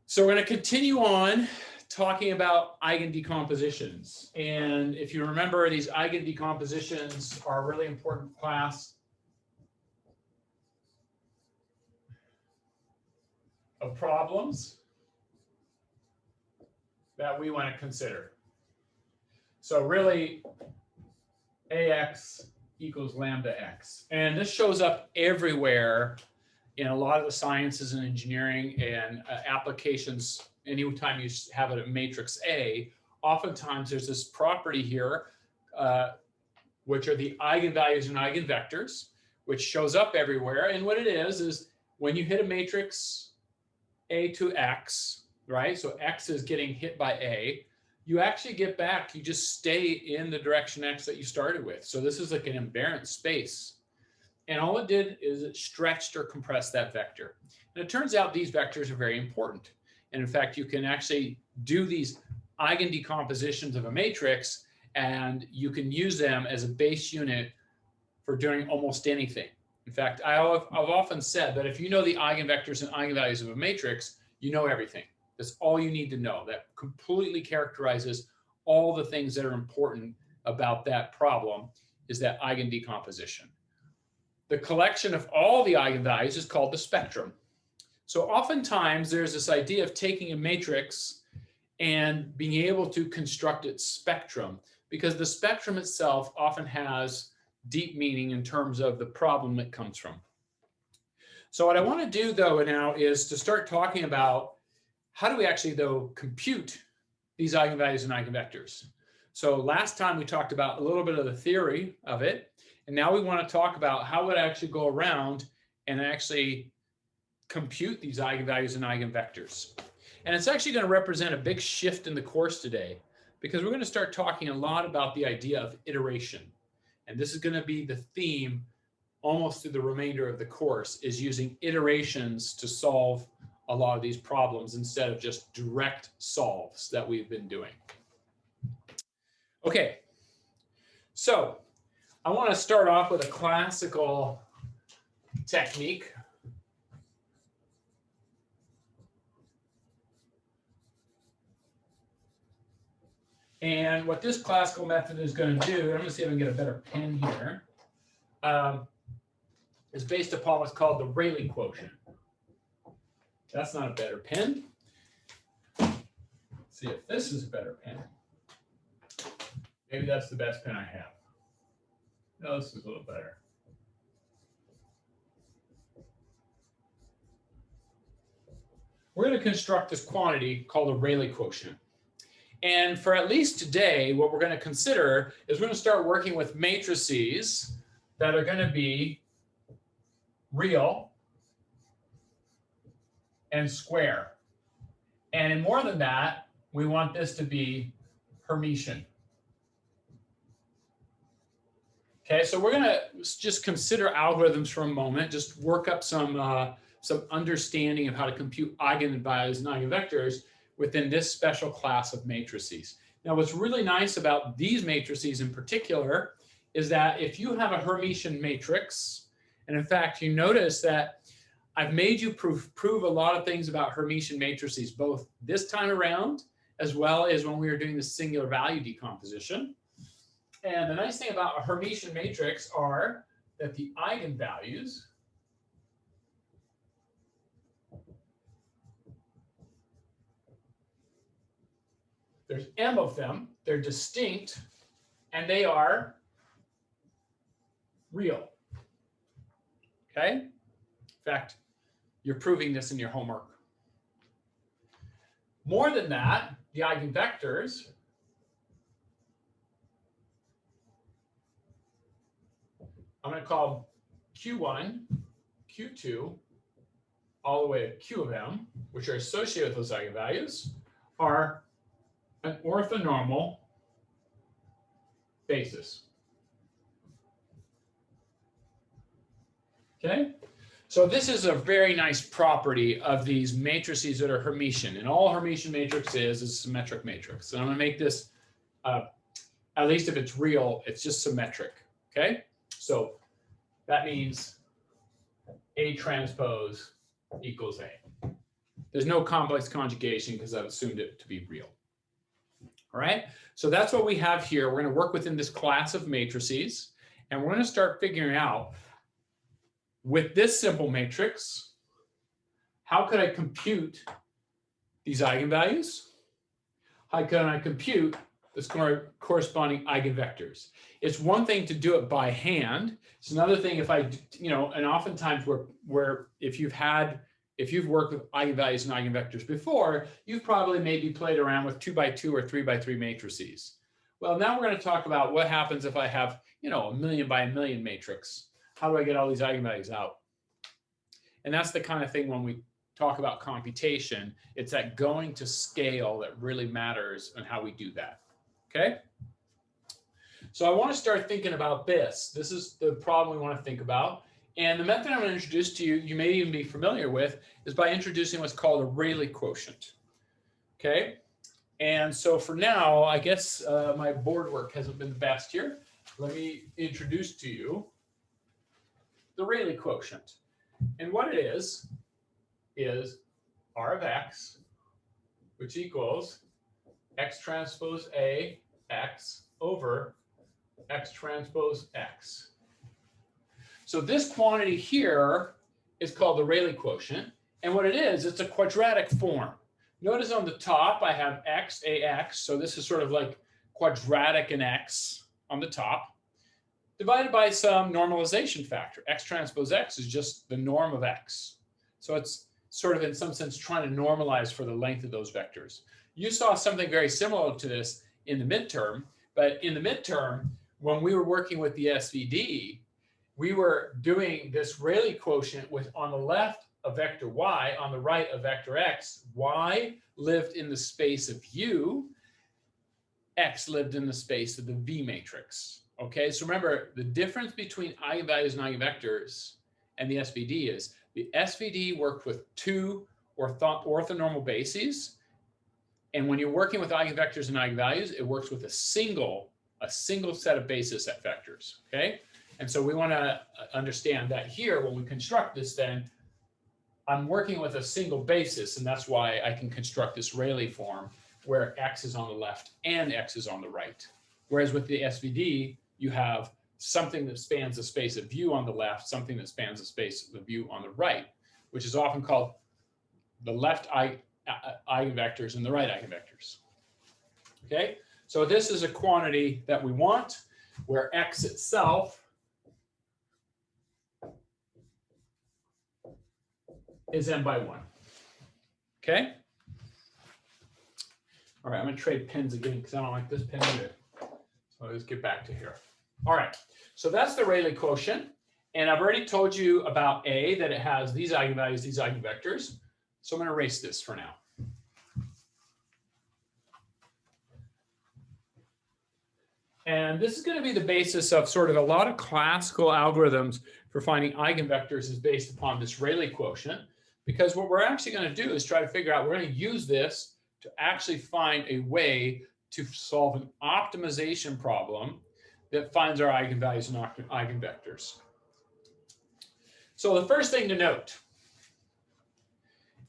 So we're going to continue on talking about eigen decompositions. And if you remember, these eigen decompositions are a really important class of problems that we want to consider. So really, AX equals lambda x. And this shows up everywhere in a lot of the sciences and engineering and applications. Anytime you have a matrix A, oftentimes there's this property here, which are the eigenvalues and eigenvectors, which shows up everywhere. And what it is when you hit a matrix A to X, right? So X is getting hit by A, you actually get back, you just stay in the direction X that you started with. So this is like an invariant space. And all it did is it stretched or compressed that vector. And it turns out these vectors are very important. And in fact, you can actually do these eigen decompositions of a matrix, and you can use them as a base unit for doing almost anything. In fact, I've often said that if you know the eigenvectors and eigenvalues of a matrix, you know everything. That's all you need to know. That completely characterizes all the things that are important about that problem, is that eigen decomposition. The collection of all the eigenvalues is called the spectrum. So oftentimes there's this idea of taking a matrix and being able to construct its spectrum, because the spectrum itself often has deep meaning in terms of the problem it comes from. So what I want to do though now is to start talking about how do we actually though compute these eigenvalues and eigenvectors. So last time we talked about a little bit of the theory of it, and now we want to talk about how would I actually go around and actually compute these eigenvalues and eigenvectors. And it's actually going to represent a big shift in the course today, because we're going to start talking a lot about the idea of iteration. And this is going to be the theme almost through the remainder of the course, is using iterations to solve a lot of these problems instead of just direct solves that we've been doing. Okay, so I want to start off with a classical technique. And what this classical method is going to do, I'm going to see if I can get a better pen here, is based upon what's called the Rayleigh Quotient. That's not a better pen. Let's see if this is a better pen. Maybe that's the best pen I have. No, this is a little better. We're going to construct this quantity called a Rayleigh Quotient. And for at least today, what we're going to consider is we're going to start working with matrices that are going to be real and square. And in more than that, we want this to be Hermitian. Okay, so we're going to just consider algorithms for a moment, just work up some understanding of how to compute eigenvalues and eigenvectors within this special class of matrices. Now, what's really nice about these matrices in particular is that if you have a Hermitian matrix, and in fact, you notice that I've made you prove a lot of things about Hermitian matrices, both this time around, as well as when we were doing the singular value decomposition. And the nice thing about a Hermitian matrix are that the eigenvalues there's m of them, they're distinct, and they are real. Okay? In fact, you're proving this in your homework. More than that, the eigenvectors I'm going to call Q1, Q2, all the way to Q of m, which are associated with those eigenvalues, are an orthonormal basis. Okay? So this is a very nice property of these matrices that are Hermitian. And all Hermitian matrix is a symmetric matrix. And I'm going to make this, at least if it's real, it's just symmetric. Okay? So that means A transpose equals A. There's no complex conjugation because I've assumed it to be real. All right, so that's what we have here. We're going to work within this class of matrices, and we're going to start figuring out with this simple matrix, how could I compute these eigenvalues? How can I compute this corresponding eigenvectors? It's one thing to do it by hand. It's another thing if I, and oftentimes where if you've worked with eigenvalues and eigenvectors before, you've probably maybe played around with 2x2 or 3x3 matrices. Well, now we're going to talk about what happens if I have, a million by a million matrix. How do I get all these eigenvalues out? And that's the kind of thing when we talk about computation, it's that going to scale that really matters and how we do that. Okay? So I want to start thinking about this. This is the problem we want to think about. And the method I'm going to introduce to you, you may even be familiar with, is by introducing what's called a Rayleigh quotient. Okay? And so for now, I guess my board work hasn't been the best here. Let me introduce to you the Rayleigh quotient. And what it is R of x, which equals x transpose A x over x transpose x. So this quantity here is called the Rayleigh quotient. And what it is, it's a quadratic form. Notice on the top, I have x, ax. So this is sort of like quadratic in x on the top, divided by some normalization factor. X transpose x is just the norm of x. So it's sort of in some sense trying to normalize for the length of those vectors. You saw something very similar to this in the midterm, but in the midterm, when we were working with the SVD, we were doing this Rayleigh quotient with on the left a vector y, on the right a vector x. Y lived in the space of U, x lived in the space of the V matrix. Okay, so remember the difference between eigenvalues and eigenvectors and the SVD is the SVD worked with two orthonormal bases. And when you're working with eigenvectors and eigenvalues, it works with a single set of basis set vectors. Okay, and so we want to understand that here when we construct this, then I'm working with a single basis, and that's why I can construct this Rayleigh form where x is on the left and x is on the right. Whereas with the SVD, you have something that spans the space of U on the left, something that spans the space of U on the right, which is often called the left eigenvectors and the right eigenvectors. Okay, so this is a quantity that we want where x itself is n by 1. Okay? All right, I'm going to trade pens again because I don't like this pen either. So let's get back to here. All right, so that's the Rayleigh quotient. And I've already told you about A, that it has these eigenvalues, these eigenvectors. So I'm going to erase this for now. And this is going to be the basis of sort of a lot of classical algorithms for finding eigenvectors is based upon this Rayleigh quotient. Because what we're actually going to do is try to figure out, we're going to use this to actually find a way to solve an optimization problem that finds our eigenvalues and eigenvectors. So the first thing to note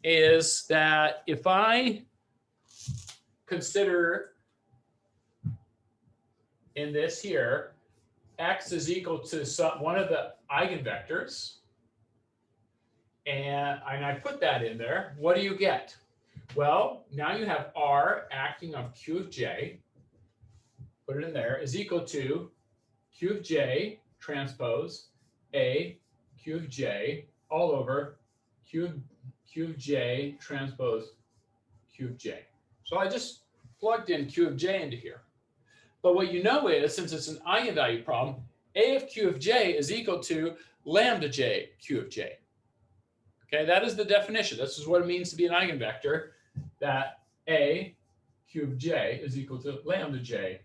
is that if I consider in this here, x is equal to one of the eigenvectors, and I put that in there, what do you get? Well, now you have R acting on Q of J, put it in there, is equal to Q of J transpose A Q of J all over Q of J transpose Q of J. So I just plugged in Q of J into here. But what you know is, since it's an eigenvalue problem, A of Q of J is equal to lambda J Q of J. Okay, that is the definition. This is what it means to be an eigenvector, that A Q of J is equal to lambda J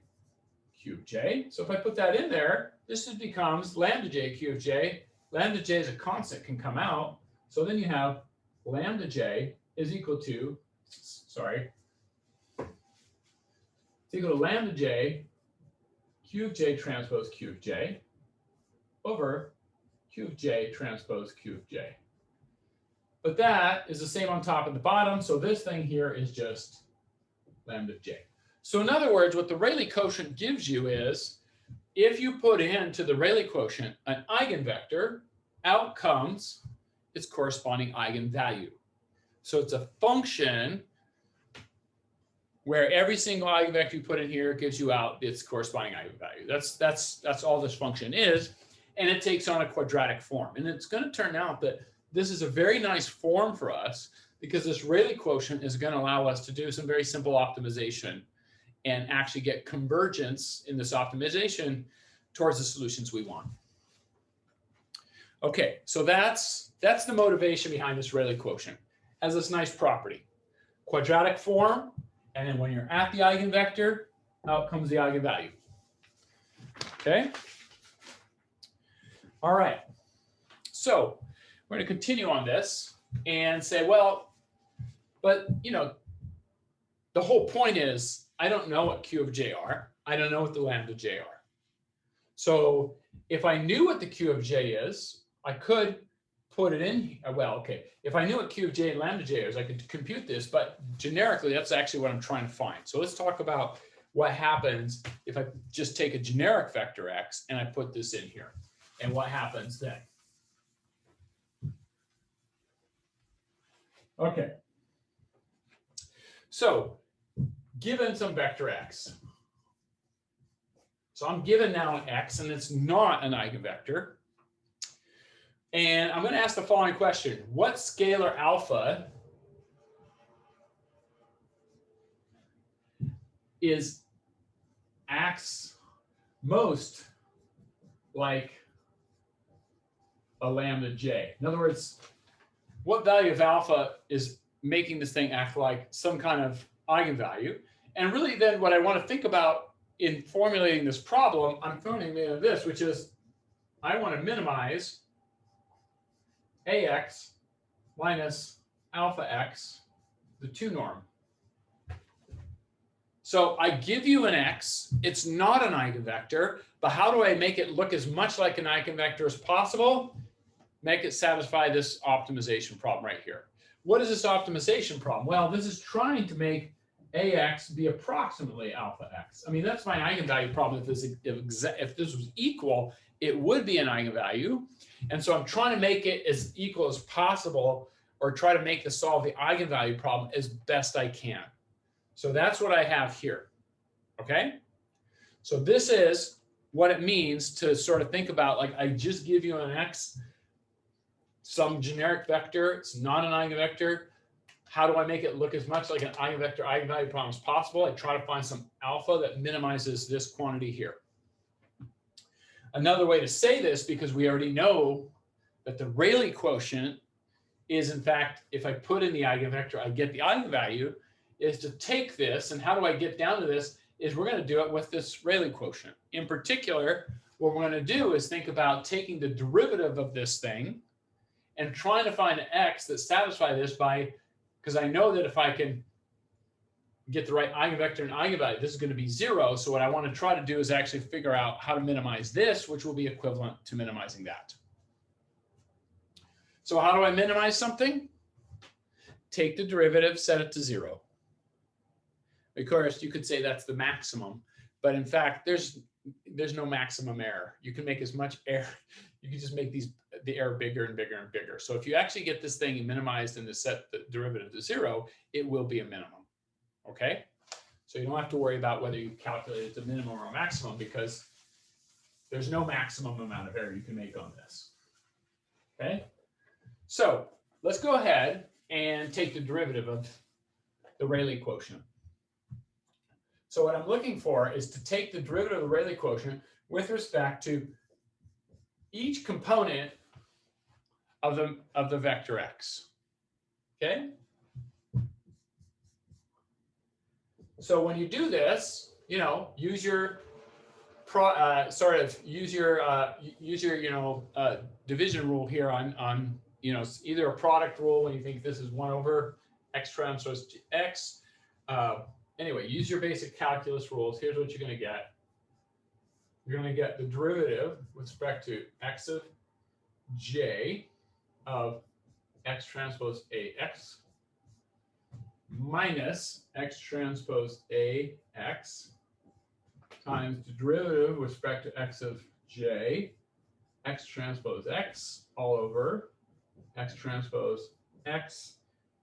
Q of J. So if I put that in there, this just becomes lambda J Q of J. Lambda J as a constant can come out. So then you have lambda J is equal to, it's equal to lambda J Q of J transpose Q of J over Q of J transpose Q of J. but that is the same on top and the bottom. So this thing here is just lambda of j. So in other words, what the Rayleigh quotient gives you is, if you put into the Rayleigh quotient an eigenvector, out comes its corresponding eigenvalue. So it's a function where every single eigenvector you put in here gives you out its corresponding eigenvalue. That's all this function is, and it takes on a quadratic form. And it's going to turn out that this is a very nice form for us because this Rayleigh quotient is going to allow us to do some very simple optimization and actually get convergence in this optimization towards the solutions we want. Okay, so that's the motivation behind this Rayleigh quotient. It has this nice property, quadratic form, and then when you're at the eigenvector, out comes the eigenvalue. Okay. All right. So we're going to continue on this and say, well, but you know, the whole point is I don't know what Q of j are. I don't know what the lambda j are. So if I knew what the Q of j is, I could put it in. Well, okay. If I knew what Q of j and lambda j is, I could compute this, but generically, that's actually what I'm trying to find. So let's talk about what happens if I just take a generic vector x and I put this in here, and what happens then. Okay. So given some vector x. So I'm given now an x, and it's not an eigenvector. And I'm going to ask the following question. What scalar alpha acts most like a lambda j? In other words, what value of alpha is making this thing act like some kind of eigenvalue? And really then what I want to think about in formulating this problem, I'm throwing in this, which is I want to minimize ax minus alpha x, the 2 norm. So I give you an x, it's not an eigenvector, but how do I make it look as much like an eigenvector as possible? Make it satisfy this optimization problem right here. What is this optimization problem? Well, this is trying to make ax be approximately alpha x. I mean, that's my eigenvalue problem. If this was equal, it would be an eigenvalue. And so I'm trying to make it as equal as possible, or try to make the solve the eigenvalue problem as best I can. So that's what I have here. Okay? So this is what it means to sort of think about, like, I just give you an x, some generic vector, it's not an eigenvector. How do I make it look as much like an eigenvector eigenvalue problem as possible? I try to find some alpha that minimizes this quantity here. Another way to say this, because we already know that the Rayleigh quotient is, in fact, if I put in the eigenvector, I get the eigenvalue, is to take this, and how do I get down to this, is we're going to do it with this Rayleigh quotient. In particular, what we're going to do is think about taking the derivative of this thing and trying to find an x that satisfies this by, because I know that if I can get the right eigenvector and eigenvalue, this is going to be 0. So what I want to try to do is actually figure out how to minimize this, which will be equivalent to minimizing that. So how do I minimize something? Take the derivative, set it to 0. Of course, you could say that's the maximum, but in fact, there's no maximum error. You can make as much error. You can just make the error bigger and bigger and bigger. So if you actually get this thing minimized and set the derivative to 0, it will be a minimum. Okay, so you don't have to worry about whether you calculate it to minimum or maximum, because there's no maximum amount of error you can make on this. Okay, so let's go ahead and take the derivative of the Rayleigh quotient. So what I'm looking for is to take the derivative of the Rayleigh quotient with respect to each component of the vector x. Okay. So when you do this, you know, use your division rule here on either a product rule when you think this is 1 over x transpose x. Anyway, use your basic calculus rules. Here's what you're going to get. You're going to get the derivative with respect to x of j of X transpose AX minus X transpose AX times the derivative with respect to X of J, X transpose X all over X transpose X,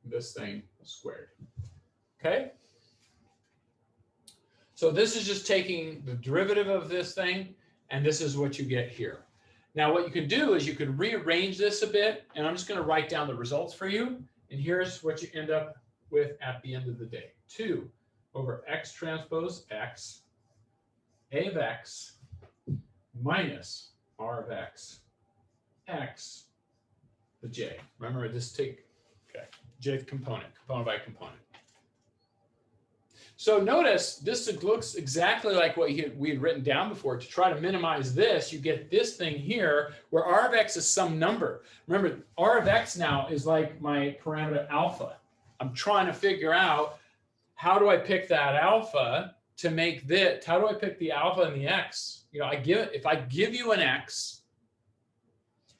this thing squared. Okay? So this is just taking the derivative of this thing, and this is what you get here. Now what you can do is you can rearrange this a bit, and I'm just going to write down the results for you, and here's what you end up with at the end of the day. 2 over X transpose X, A of X minus R of X, X, the J. Remember, just take J component by component. So notice this looks exactly like what we had written down before. To try to minimize this, you get this thing here where R of X is some number. Remember, R of X now is like my parameter alpha. I'm trying to figure out how do I pick that alpha to make this, how do I pick the alpha and the X? You know, if I give you an X,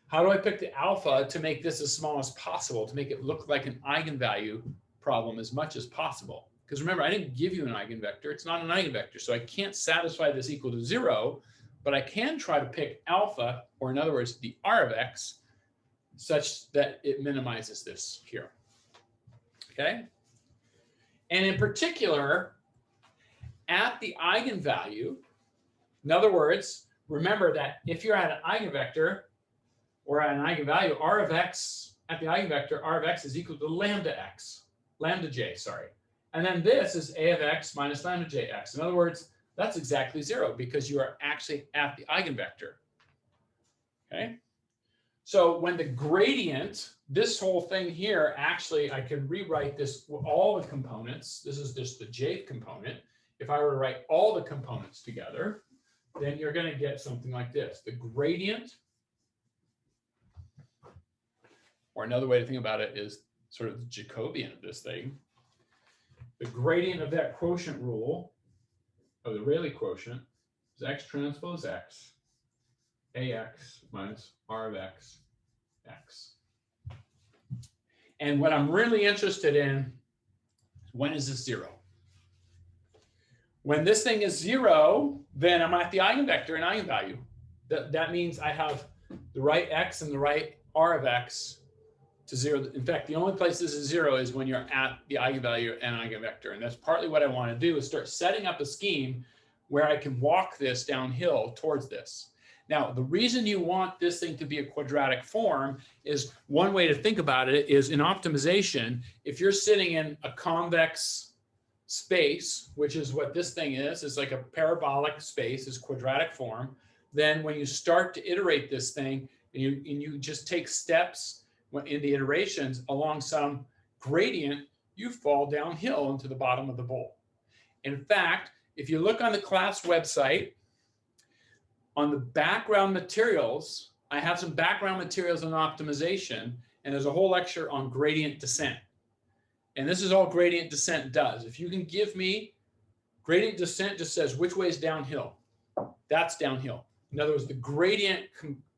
how do I pick the alpha to make this as small as possible, to make it look like an eigenvalue problem as much as possible? Because remember, I didn't give you an eigenvector. It's not an eigenvector. So I can't satisfy this equal to 0, but I can try to pick alpha, or in other words, the R of X, such that it minimizes this here. Okay? And in particular, at the eigenvalue, in other words, remember that if you're at an eigenvector or at an eigenvalue, R of X, at the eigenvector, R of X is equal to lambda X, lambda J, sorry. And then this is A of X minus lambda Jx. In other words, that's exactly 0 because you are actually at the eigenvector. Okay? So when the gradient, this whole thing here, actually, I can rewrite this with all the components. This is just the J component. If I were to write all the components together, then you're going to get something like this. The gradient, or another way to think about it is sort of the Jacobian of this thing. The gradient of that quotient rule, of the Rayleigh quotient, is X transpose X, AX minus R of X, X. And what I'm really interested in is when is this 0? When this thing is 0, then I'm at the eigenvector and eigenvalue. That means I have the right X and the right R of X to 0. In fact, the only place this is 0 is when you're at the eigenvalue and eigenvector. And that's partly what I want to do, is start setting up a scheme where I can walk this downhill towards this. Now, the reason you want this thing to be a quadratic form is, one way to think about it is, in optimization, if you're sitting in a convex space, which is what this thing is, it's like a parabolic space, is quadratic form, then when you start to iterate this thing and you just take steps in the iterations along some gradient, you fall downhill into the bottom of the bowl. In fact, if you look on the class website, on the background materials, I have some background materials on optimization, and there's a whole lecture on gradient descent. And this is all gradient descent does. If you can give me, gradient descent just says which way is downhill. That's downhill. In other words, the gradient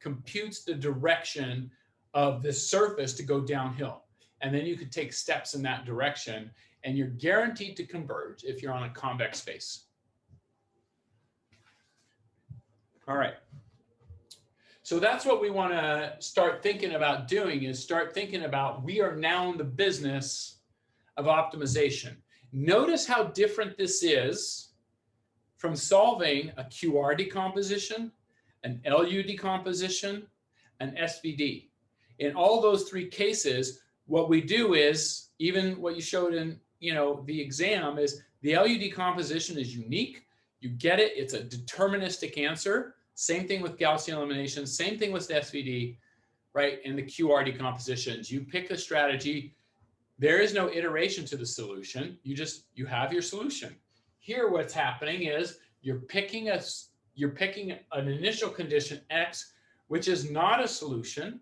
computes the direction of this surface to go downhill. And then you could take steps in that direction, and you're guaranteed to converge if you're on a convex space. All right. So that's what we want to start thinking about doing, is start thinking about, we are now in the business of optimization. Notice how different this is from solving a QR decomposition, an LU decomposition, an SVD. In all those 3 cases, what we do is, even what you showed in the exam, is the LU decomposition is unique. You get it. It's a deterministic answer. Same thing with Gaussian elimination. Same thing with the SVD, right? And the QR decompositions. You pick a strategy. There is no iteration to the solution. You have your solution. Here, what's happening is you're picking an initial condition X, which is not a solution.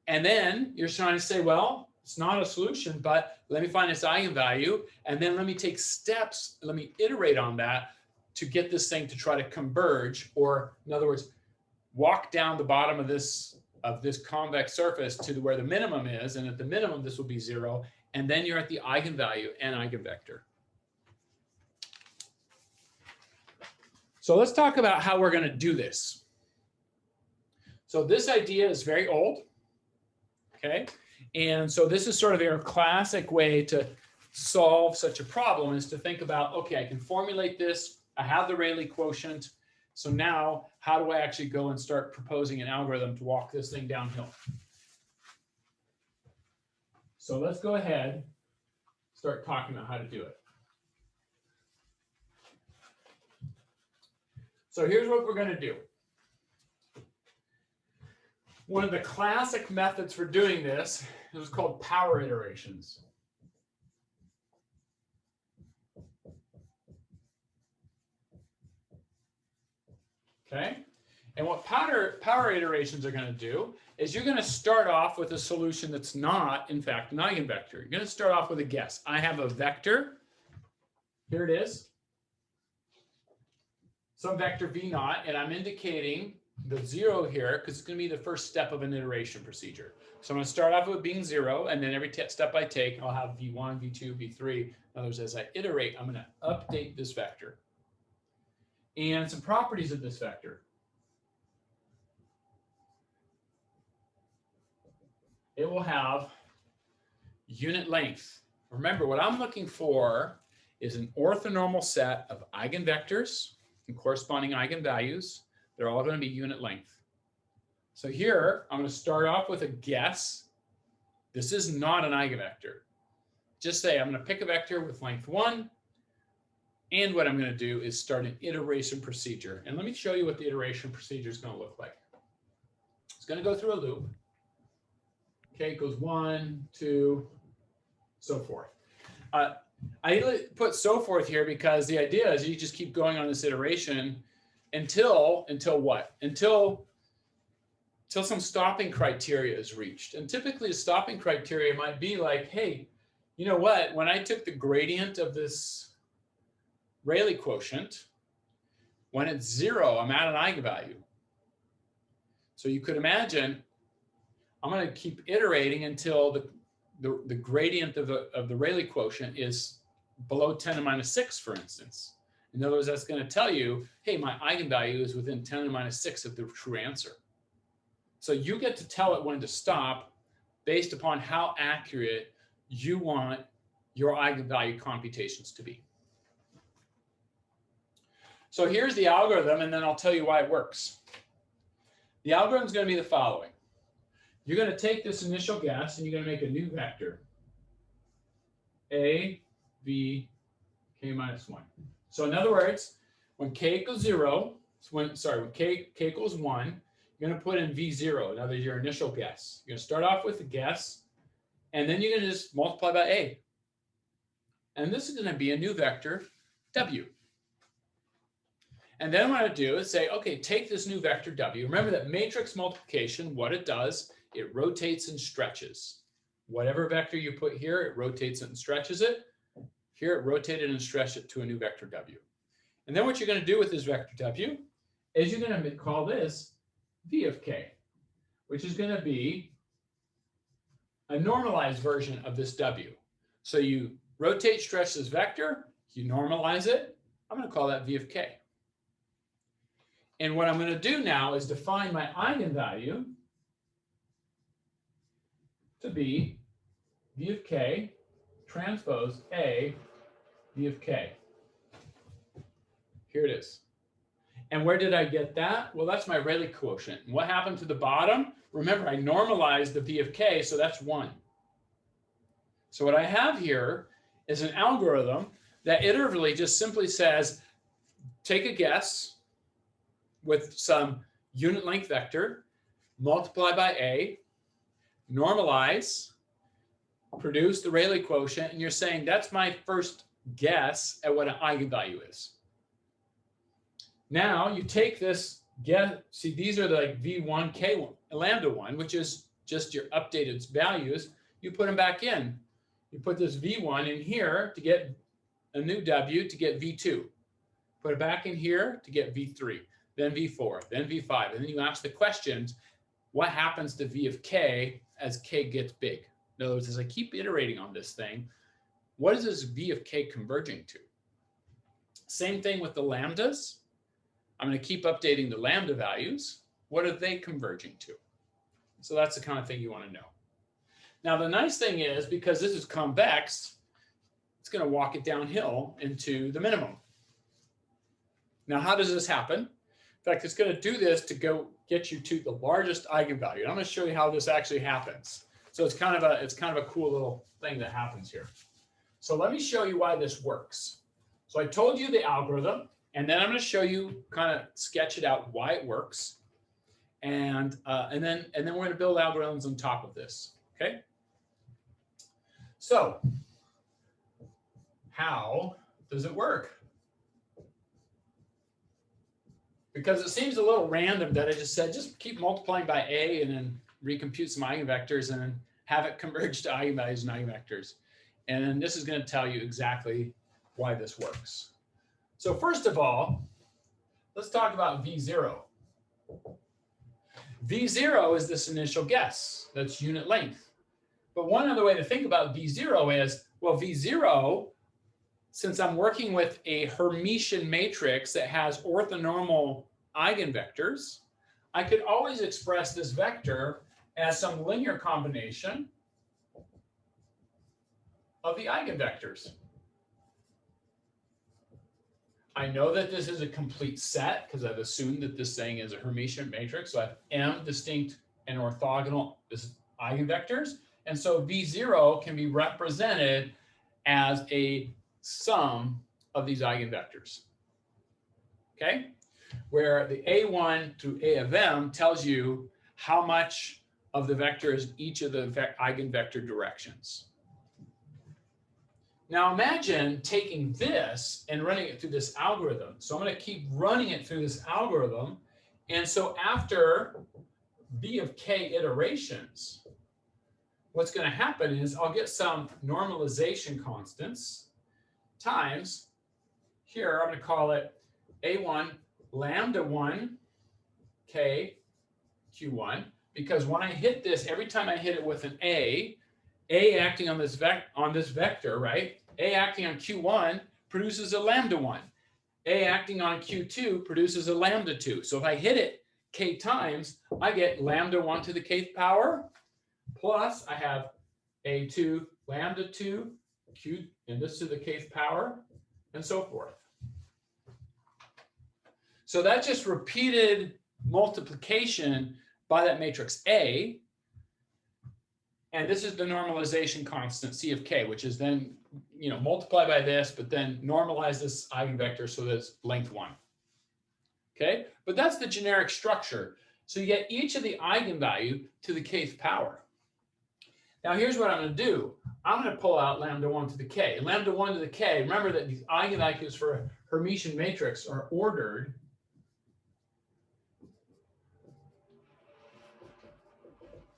And then you're trying to say, well, it's not a solution, but let me find its eigenvalue. And then let me take steps. Let me iterate on that to get this thing to try to converge, or in other words, walk down the bottom of this of this convex surface to where the minimum is, and at the minimum this will be 0, and then you're at the eigenvalue and eigenvector. So let's talk about how we're going to do this. So this idea is very old, okay? And so this is sort of your classic way to solve such a problem, is to think about, okay, I can formulate this, I have the Rayleigh quotient, so now how do I actually go and start proposing an algorithm to walk this thing downhill? So let's go ahead, start talking about how to do it. So here's what we're going to do. One of the classic methods for doing this is called power iterations. Okay, and what power iterations are going to do is you're going to start off with a solution that's not, in fact, an eigenvector. You're going to start off with a guess. I have a vector. Here it is. Some vector v naught, and I'm indicating the 0 here because it's going to be the first step of an iteration procedure. So I'm going to start off with being 0, and then every step I take, I'll have v1, v2, v3. In other words, as I iterate, I'm going to update this vector. And some properties of this vector. It will have unit length. Remember, what I'm looking for is an orthonormal set of eigenvectors and corresponding eigenvalues. They're all going to be unit length. So here, I'm going to start off with a guess. This is not an eigenvector. Just say I'm going to pick a vector with length 1. And what I'm going to do is start an iteration procedure. And let me show you what the iteration procedure is going to look like. It's going to go through a loop. Okay, it goes 1, 2, so forth. I put so forth here because the idea is you just keep going on this iteration until what? Until some stopping criteria is reached. And typically the stopping criteria might be like, hey, you know what? When I took the gradient of this Rayleigh quotient, when it's 0, I'm at an eigenvalue. So you could imagine I'm going to keep iterating until the gradient of the Rayleigh quotient is below 10 to the minus 6, for instance. In other words, that's going to tell you, hey, my eigenvalue is within 10 to the minus 6 of the true answer. So you get to tell it when to stop based upon how accurate you want your eigenvalue computations to be. So here's the algorithm, and then I'll tell you why it works. The algorithm is going to be the following. You're going to take this initial guess, and you're going to make a new vector. A, v, k minus 1. So in other words, when k equals 0, when k equals 1, you're going to put in v0. In other words, your initial guess. You're going to start off with the guess, and then you're going to just multiply by a. And this is going to be a new vector, w. And then what I do is say, okay, take this new vector w. Remember that matrix multiplication, what it does, it rotates and stretches. Whatever vector you put here, it rotates it and stretches it. Here, it rotated and stretched it to a new vector w. And then what you're going to do with this vector w is you're going to call this v of k, which is going to be a normalized version of this w. So you rotate, stretch this vector, you normalize it. I'm going to call that v of k. And what I'm going to do now is define my eigenvalue to be v of k transpose a v of k. Here it is. And where did I get that? Well, that's my Rayleigh quotient. And what happened to the bottom? Remember, I normalized the v of k, so that's 1. So what I have here is an algorithm that iteratively just simply says, take a guess with some unit length vector, multiply by a, normalize, produce the Rayleigh quotient, and you're saying that's my first guess at what an eigenvalue is. Now you take this guess, see these are like v1, k1, lambda 1, which is just your updated values. You put them back in. You put this v1 in here to get a new w to get v2. Put it back in here to get v3. Then v4, then v5, and then you ask the questions, what happens to v of k as k gets big. In other words, as I keep iterating on this thing, what is this v of k converging to? Same thing with the lambdas. I'm going to keep updating the lambda values. What are they converging to? So that's the kind of thing you want to know. Now, the nice thing is, because this is convex, it's going to walk it downhill into the minimum. Now, how does this happen? In fact, it's going to do this to go get you to the largest eigenvalue. And I'm going to show you how this actually happens. So it's kind of a cool little thing that happens here. So let me show you why this works. So I told you the algorithm, and then I'm going to show you, kind of sketch it out why it works, and then we're going to build algorithms on top of this. Okay. So how does it work? Because it seems a little random that I just said, just keep multiplying by a and then recompute some eigenvectors and then have it converge to eigenvalues and eigenvectors. And then this is going to tell you exactly why this works. So first of all, let's talk about V0. V0 is this initial guess. That's unit length. But one other way to think about V0 is, well, V0, since I'm working with a Hermitian matrix that has orthonormal eigenvectors, I could always express this vector as some linear combination of the eigenvectors. I know that this is a complete set because I've assumed that this thing is a Hermitian matrix. So I have m distinct and orthogonal eigenvectors. And so V0 can be represented as a sum of these eigenvectors. Okay? Where the A1 through A of m tells you how much of the vector is each of the eigenvector directions. Now imagine taking this and running it through this algorithm. So I'm going to keep running it through this algorithm. And so after v of k iterations, what's going to happen is I'll get some normalization constants times, here I'm going to call it A1 lambda 1 k q1, because when I hit this, every time I hit it with an A acting on this vector, right? A acting on Q1 produces a lambda 1. A acting on Q2 produces a lambda 2. So if I hit it k times, I get lambda 1 to the kth power, plus I have A2 lambda 2 Q, and this to the kth power, and so forth. So that's just repeated multiplication by that matrix A. And this is the normalization constant C of k, which is then, multiply by this, but then normalize this eigenvector so that it's length 1. Okay, but that's the generic structure. So you get each of the eigenvalue to the kth power. Now here's what I'm going to do. I'm going to pull out lambda 1 to the k. Lambda 1 to the k, remember that these eigenvalues for a Hermitian matrix are ordered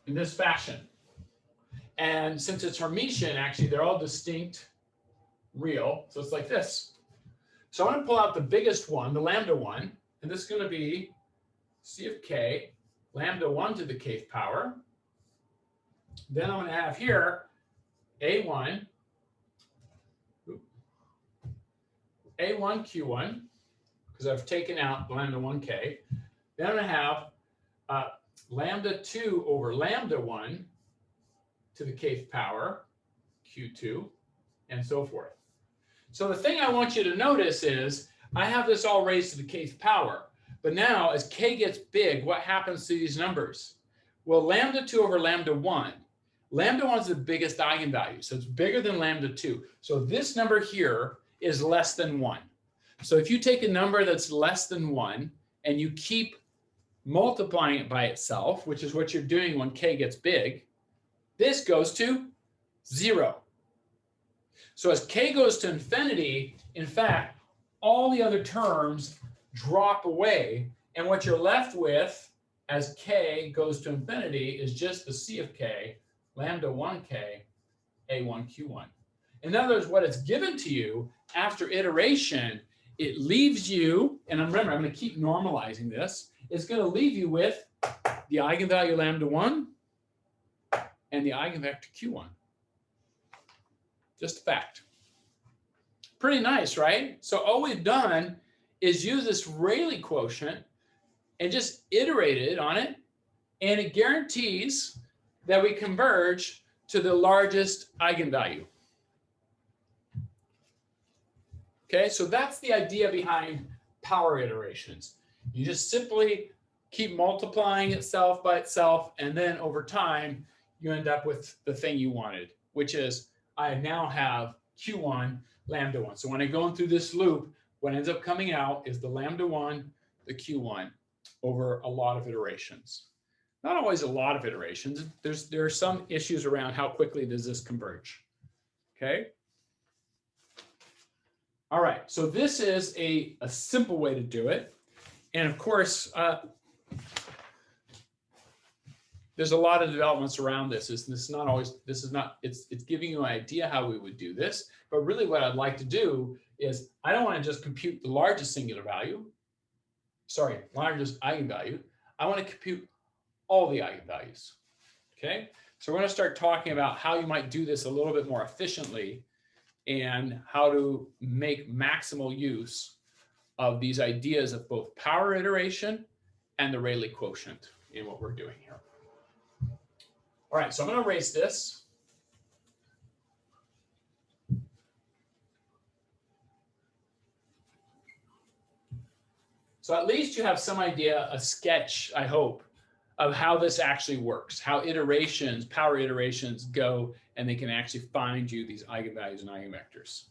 in this fashion. And since it's Hermitian, actually, they're all distinct, real. So it's like this. So I'm going to pull out the biggest one, the lambda 1, and this is going to be C of k, lambda 1 to the kth power. Then I'm going to have here A1, A1Q1, because I've taken out lambda 1k. Then I'm going to have lambda 2 over lambda 1 to the kth power, Q2, and so forth. So the thing I want you to notice is I have this all raised to the kth power. But now as k gets big, what happens to these numbers? Well, lambda 2 over lambda 1. Lambda 1 is the biggest eigenvalue, so it's bigger than lambda 2. So this number here is less than 1. So if you take a number that's less than 1 and you keep multiplying it by itself, which is what you're doing when k gets big, this goes to 0. So as k goes to infinity, in fact, all the other terms drop away. And what you're left with as k goes to infinity is just the C of k, lambda 1k, A1Q1. In other words, what it's given to you after iteration, it leaves you, and remember, I'm going to keep normalizing this, it's going to leave you with the eigenvalue lambda 1 and the eigenvector q1. Just a fact. Pretty nice, right? So all we've done is use this Rayleigh quotient and just iterated on it, and it guarantees that we converge to the largest eigenvalue. Okay, so that's the idea behind power iterations. You just simply keep multiplying itself by itself, and then over time, you end up with the thing you wanted, which is I now have Q1, lambda 1. So when I go through this loop, what ends up coming out is the lambda 1, the Q1 over a lot of iterations. Not always a lot of iterations. There are some issues around how quickly does this converge. Okay. All right. So this is a simple way to do it. And of course, there's a lot of developments around this. It's giving you an idea how we would do this. But really what I'd like to do is I don't want to just compute the largest singular value. Sorry, largest eigenvalue. I want to compute all the eigenvalues. Okay, so we're going to start talking about how you might do this a little bit more efficiently and how to make maximal use of these ideas of both power iteration and the Rayleigh quotient in what we're doing here. All right, so I'm going to erase this. So at least you have some idea, a sketch, I hope, of how this actually works, how iterations, power iterations go, and they can actually find you these eigenvalues and eigenvectors.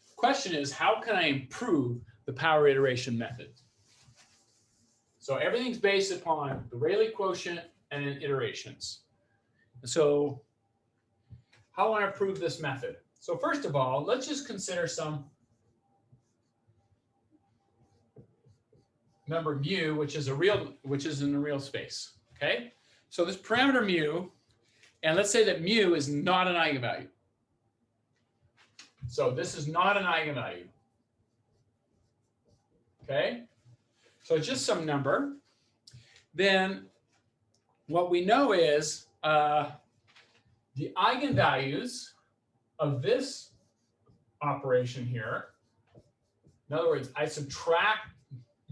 The question is, how can I improve the power iteration method? So everything's based upon the Rayleigh quotient and then iterations. So how do I improve this method? So first of all, let's just consider some number mu, which is in a real space. Okay, so this parameter mu, and let's say that mu is not an eigenvalue. So this is not an eigenvalue. Okay, so it's just some number. Then what we know is the eigenvalues of this operation here. In other words, I subtract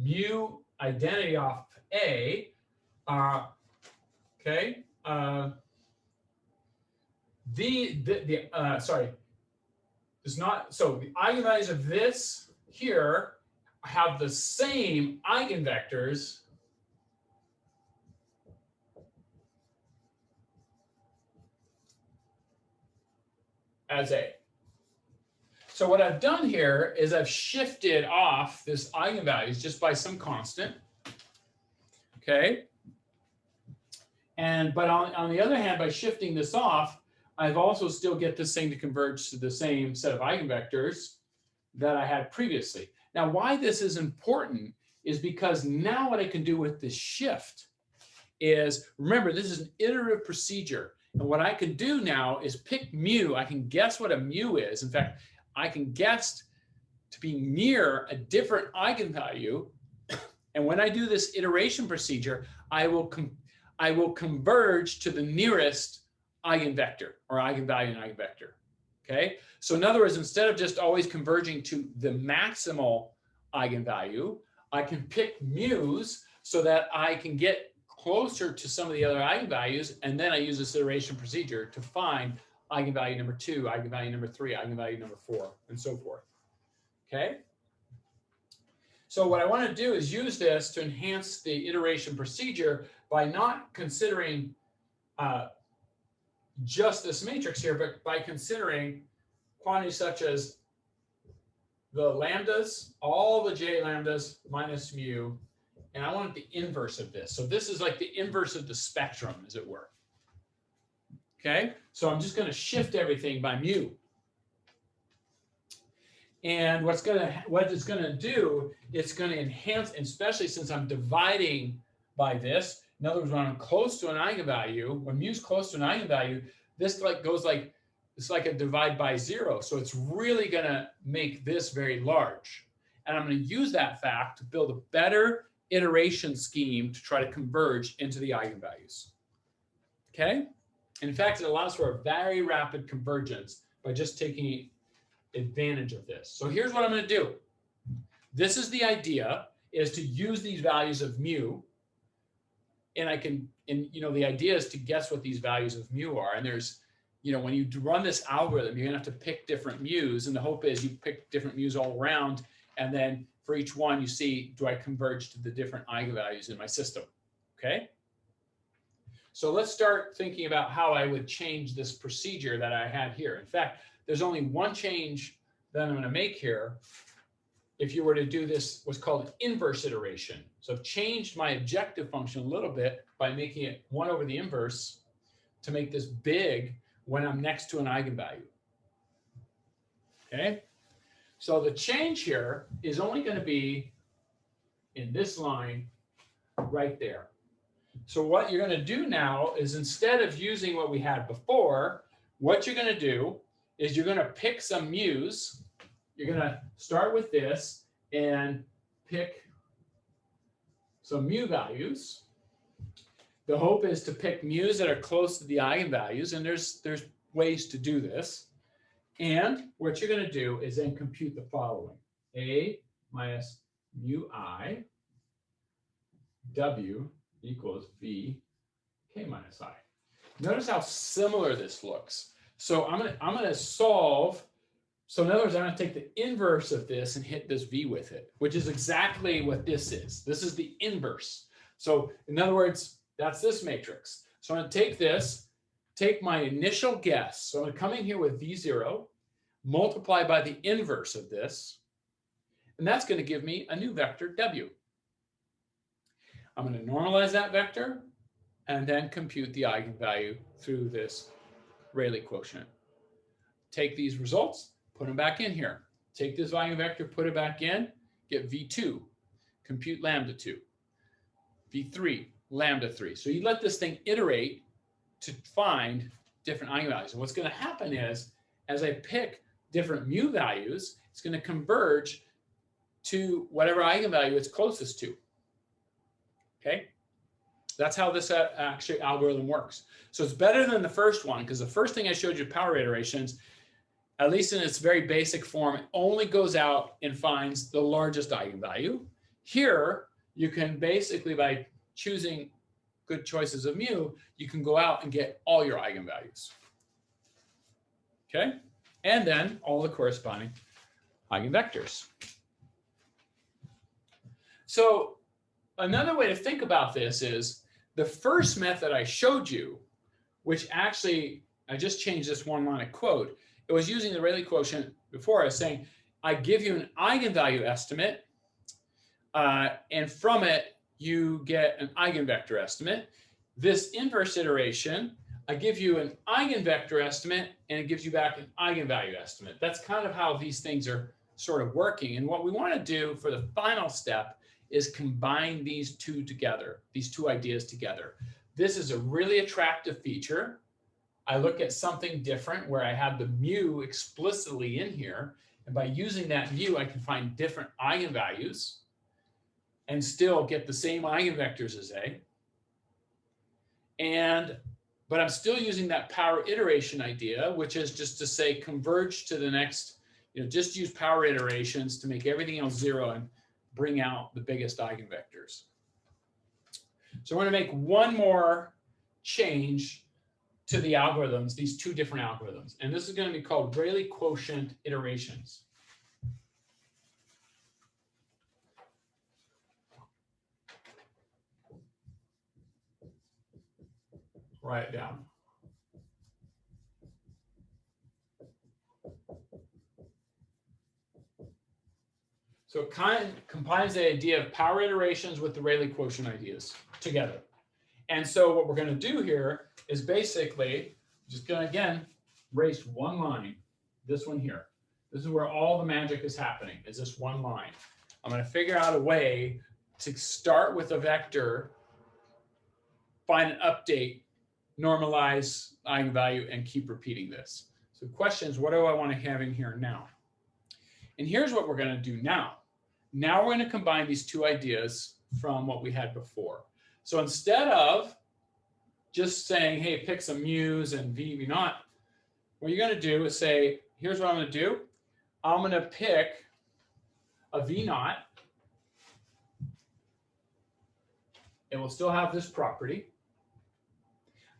mu identity off A, okay, so the eigenvalues of this here have the same eigenvectors as A. So what I've done here is I've shifted off this eigenvalues just by some constant, okay? But on the other hand, by shifting this off, I've also still get this thing to converge to the same set of eigenvectors that I had previously. Now, why this is important is because now what I can do with this shift is, remember, this is an iterative procedure. And what I can do now is pick mu. I can guess what a mu is. In fact, I can guess to be near a different eigenvalue. And when I do this iteration procedure, I will converge to the nearest eigenvector or eigenvalue and eigenvector. Okay. So in other words, instead of just always converging to the maximal eigenvalue, I can pick mu's so that I can get closer to some of the other eigenvalues. And then I use this iteration procedure to find eigenvalue number 2, eigenvalue number 3, eigenvalue number 4, and so forth. Okay? So what I want to do is use this to enhance the iteration procedure by not considering just this matrix here, but by considering quantities such as the lambdas, all the j lambdas minus mu, and I want the inverse of this. So this is like the inverse of the spectrum, as it were. Okay, so I'm just going to shift everything by mu. And what it's going to do, it's going to enhance, especially since I'm dividing by this. In other words, when I'm close to an eigenvalue, when mu is close to an eigenvalue, this it's like a divide by 0. So it's really going to make this very large. And I'm going to use that fact to build a better iteration scheme to try to converge into the eigenvalues. Okay? In fact, it allows for a very rapid convergence by just taking advantage of this. So here's what I'm going to do. This is the idea, is to use these values of mu, and the idea is to guess what these values of mu are. And there's, when you run this algorithm, you're going to have to pick different mu's, and the hope is you pick different mu's all around, and then for each one, you see, do I converge to the different eigenvalues in my system? Okay? So let's start thinking about how I would change this procedure that I had here. In fact, there's only one change that I'm going to make here. If you were to do this, what's called inverse iteration. So I've changed my objective function a little bit by making it 1 over the inverse to make this big when I'm next to an eigenvalue. Okay? So the change here is only going to be in this line right there. So what you're going to do now is, instead of using what we had before, what you're going to do is you're going to pick some mu's. You're going to start with this and pick some mu values. The hope is to pick mu's that are close to the eigenvalues, and there's ways to do this. And what you're going to do is then compute the following. A minus mu I W equals V K minus I. Notice how similar this looks. So I'm going to solve. So in other words, I'm going to take the inverse of this and hit this V with it, which is exactly what this is. This is the inverse. So in other words, that's this matrix. So I'm going to take this, take my initial guess. So I'm going to come in here with V0, multiply by the inverse of this, and that's going to give me a new vector W. I'm going to normalize that vector and then compute the eigenvalue through this Rayleigh quotient. Take these results, put them back in here. Take this eigenvector, put it back in, get V2, compute lambda 2, V3, lambda 3. So you let this thing iterate to find different eigenvalues. And what's going to happen is, as I pick different mu values, it's going to converge to whatever eigenvalue it's closest to. Okay? That's how this actually algorithm works. So it's better than the first one, because the first thing I showed you, power iterations, at least in its very basic form, it only goes out and finds the largest eigenvalue. Here, you can basically, by choosing good choices of mu, you can go out and get all your eigenvalues. Okay? And then all the corresponding eigenvectors. So another way to think about this is the first method I showed you, which actually, I just changed this one line of quote. It was using the Rayleigh quotient before. I was saying, I give you an eigenvalue estimate, and from it, you get an eigenvector estimate. This inverse iteration, I give you an eigenvector estimate, and it gives you back an eigenvalue estimate. That's kind of how these things are sort of working. And what we want to do for the final step is combine these two together, these two ideas together. This is a really attractive feature. I look at something different where I have the mu explicitly in here, and by using that mu, I can find different eigenvalues and still get the same eigenvectors as A. But I'm still using that power iteration idea, which is just to say converge to the next, just use power iterations to make everything else 0 and bring out the biggest eigenvectors. So we're going to make one more change to the algorithms, these two different algorithms. And this is going to be called Rayleigh quotient iterations. Write it down. So it kind of combines the idea of power iterations with the Rayleigh quotient ideas together. And so what we're going to do here is basically just going to, again, erase one line, this one here. This is where all the magic is happening, is this one line. I'm going to figure out a way to start with a vector, find an update, normalize eigenvalue, and keep repeating this. So the question is, what do I want to have in here now? And here's what we're going to do now. Now we're going to combine these two ideas from what we had before. So instead of just saying, hey, pick some mu's and v naught, what you're going to do is say, here's what I'm going to do. I'm going to pick a v naught. It will still have this property.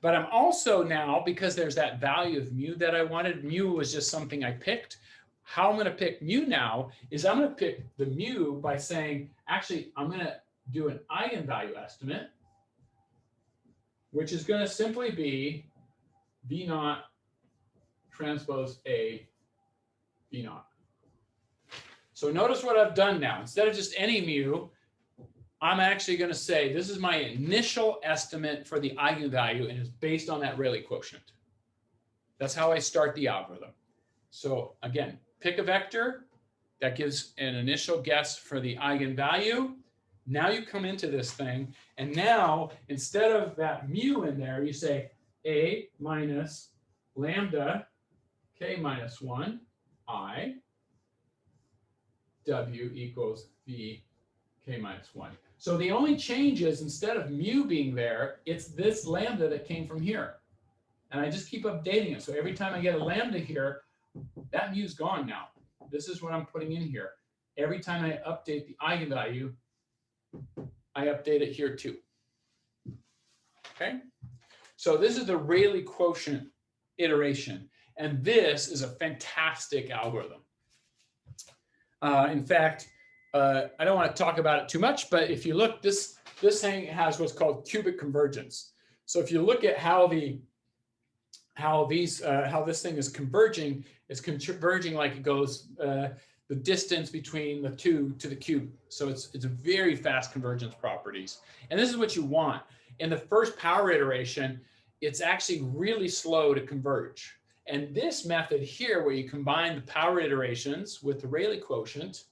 But I'm also now, because there's that value of mu that I wanted, mu was just something I picked. How I'm going to pick mu now is I'm going to pick the mu by saying, actually, I'm going to do an eigenvalue estimate, which is going to simply be v naught transpose A v naught. So notice what I've done now. Instead of just any mu, I'm actually going to say this is my initial estimate for the eigenvalue, and it's based on that Rayleigh quotient. That's how I start the algorithm. So again, pick a vector that gives an initial guess for the eigenvalue. Now you come into this thing, and now instead of that mu in there, you say A minus lambda k minus 1 I w equals v k minus 1. So the only change is instead of mu being there, it's this lambda that came from here. And I just keep updating it. So every time I get a lambda here, that mu's gone now. This is what I'm putting in here. Every time I update the eigenvalue, I update it here too. Okay? So this is the Rayleigh quotient iteration. And this is a fantastic algorithm. In fact, I don't want to talk about it too much, but if you look, this thing has what's called cubic convergence. So if you look at how this thing is converging, it's converging like it goes the distance between the two to the cube. So it's a very fast convergence properties. And this is what you want. In the first power iteration, it's actually really slow to converge. And this method here, where you combine the power iterations with the Rayleigh quotient,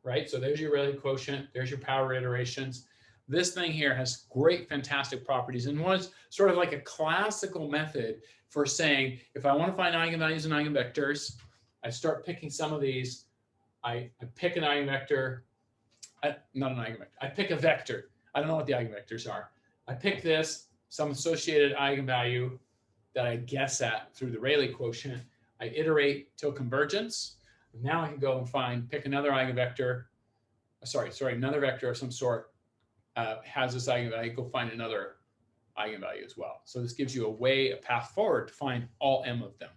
right? So there's your Rayleigh quotient, there's your power iterations. This thing here has great, fantastic properties, and was sort of like a classical method for saying, if I want to find eigenvalues and eigenvectors, I start picking some of these. I pick an eigenvector, not an eigenvector. I pick a vector. I don't know what the eigenvectors are. I pick this, some associated eigenvalue that I guess at through the Rayleigh quotient. I iterate till convergence. Now I can go and pick another eigenvector. Another vector of some sort has this eigenvalue. Go find another eigenvalue as well. So this gives you a path forward to find all m of them.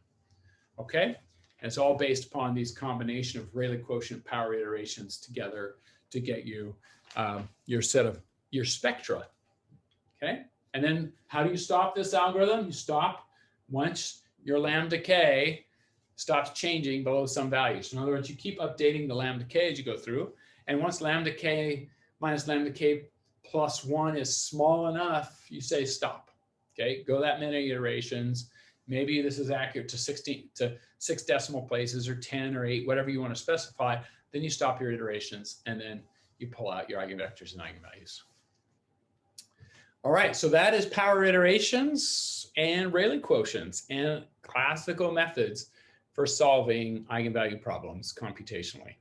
Okay, and it's all based upon these combination of Rayleigh quotient power iterations together to get you your spectra. Okay, and then how do you stop this algorithm? You stop once your lambda k stops changing below some value. So in other words, you keep updating the lambda k as you go through. And once lambda k minus lambda k plus 1 is small enough, you say stop. Okay, go that many iterations. Maybe this is accurate to 6 decimal places or 10 or 8, whatever you want to specify. Then you stop your iterations, and then you pull out your eigenvectors and eigenvalues. All right, so that is power iterations and Rayleigh quotients and classical methods for solving eigenvalue problems computationally.